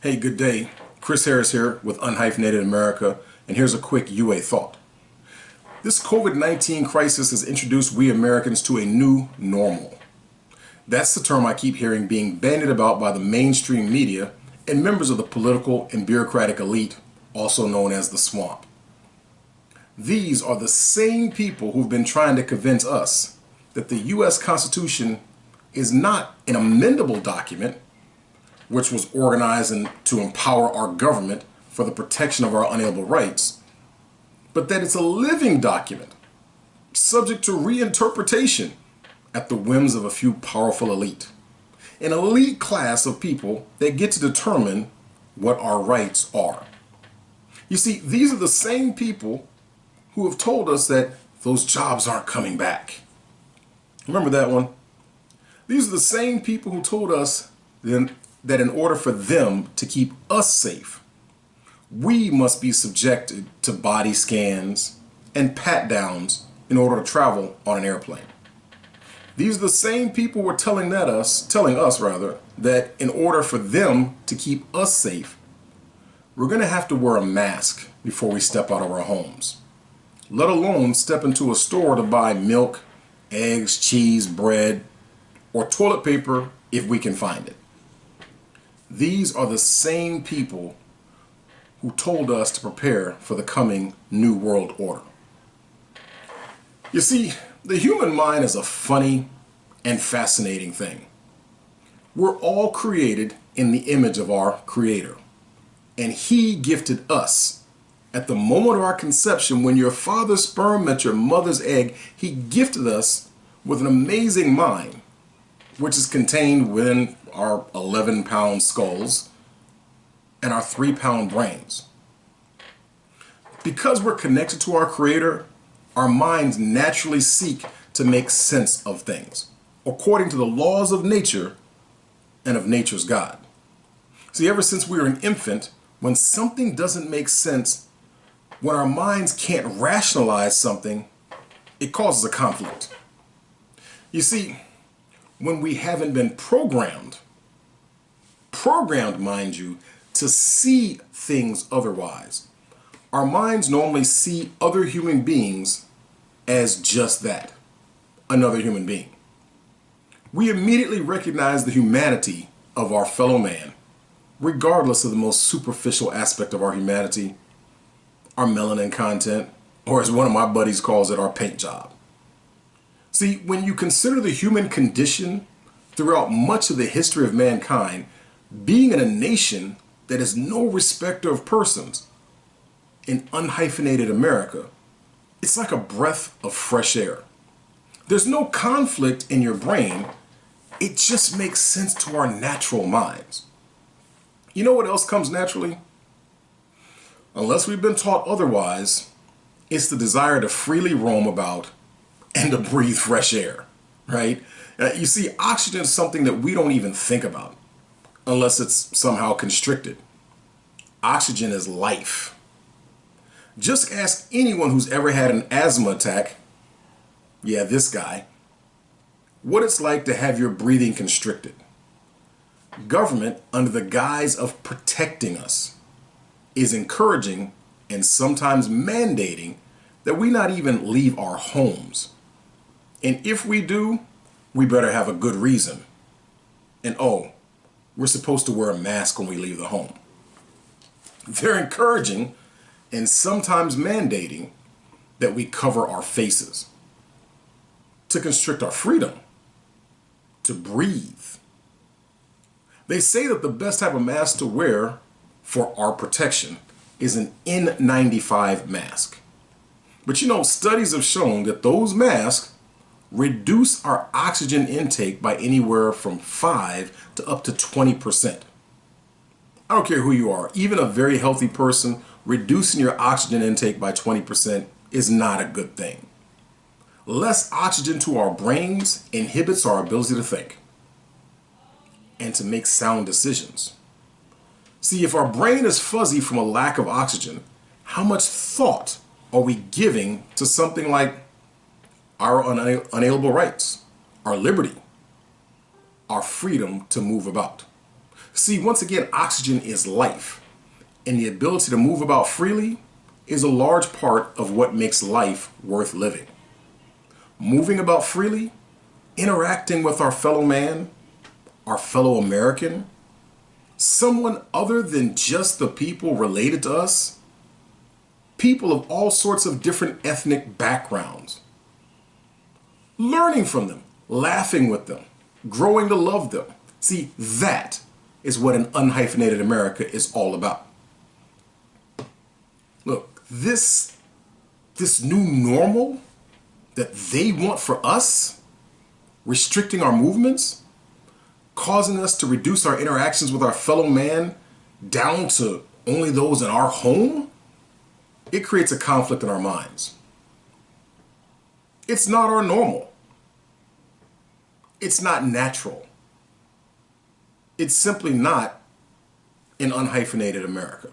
Hey, good day. Chris Harris here with Unhyphenated America, and here's a quick UA thought. This COVID-19 crisis has introduced we Americans to a new normal. That's the term I keep hearing being bandied about by the mainstream media and members of the political and bureaucratic elite, also known as the swamp. These are the same people who've been trying to convince us that the U.S. Constitution is not an amendable document, which was organized to empower our government for the protection of our unalienable rights, but that it's a living document, subject to reinterpretation at the whims of a few powerful elite. An elite class of people that get to determine what our rights are. You see, these are the same people who have told us that those jobs aren't coming back. Remember that one? These are the same people who told us that in order for them to keep us safe, we must be subjected to body scans and pat downs in order to travel on an airplane. These are the same people who are telling us that in order for them to keep us safe, we're going to have to wear a mask before we step out of our homes, let alone step into a store to buy milk, eggs, cheese, bread, or toilet paper if we can find it. These are the same people who told us to prepare for the coming New World Order. You see, the human mind is a funny and fascinating thing. We're all created in the image of our Creator, and He gifted us. At the moment of our conception, when your father's sperm met your mother's egg, He gifted us with an amazing mind, which is contained within our 11-pound skulls and our 3-pound brains. Because we're connected to our Creator, our minds naturally seek to make sense of things, according to the laws of nature and of nature's God. See, ever since we were an infant, when something doesn't make sense, when our minds can't rationalize something, it causes a conflict. You see, when we haven't been programmed, mind you, to see things otherwise, our minds normally see other human beings as just that, another human being. We immediately recognize the humanity of our fellow man, regardless of the most superficial aspect of our humanity, our melanin content, or as one of my buddies calls it, our paint job. See, when you consider the human condition throughout much of the history of mankind, being in a nation that is no respecter of persons, in unhyphenated America, it's like a breath of fresh air. There's no conflict in your brain. It just makes sense to our natural minds. You know what else comes naturally? Unless we've been taught otherwise, it's the desire to freely roam about and to breathe fresh air, right? You see, oxygen is something that we don't even think about unless it's somehow constricted. Oxygen is life. Just ask anyone who's ever had an asthma attack, yeah, this guy, what it's like to have your breathing constricted. Government, under the guise of protecting us, is encouraging and sometimes mandating that we not even leave our homes. And if we do, we better have a good reason. And oh, we're supposed to wear a mask when we leave the home. They're encouraging and sometimes mandating that we cover our faces, to constrict our freedom, to breathe. They say that the best type of mask to wear for our protection is an N95 mask. But you know, studies have shown that those masks reduce our oxygen intake by anywhere from 5 to up to 20%. I don't care who you are, even a very healthy person, reducing your oxygen intake by 20% is not a good thing. Less oxygen to our brains inhibits our ability to think and to make sound decisions. See, if our brain is fuzzy from a lack of oxygen, how much thought are we giving to something like our unalienable rights, our liberty, our freedom to move about? See, once again, oxygen is life, and the ability to move about freely is a large part of what makes life worth living. Moving about freely, interacting with our fellow man, our fellow American, someone other than just the people related to us, people of all sorts of different ethnic backgrounds. Learning from them, laughing with them, growing to love them. See, that is what an unhyphenated America is all about. Look, this new normal that they want for us, restricting our movements, causing us to reduce our interactions with our fellow man down to only those in our home, it creates a conflict in our minds. It's not our normal. It's not natural. It's simply not an unhyphenated America.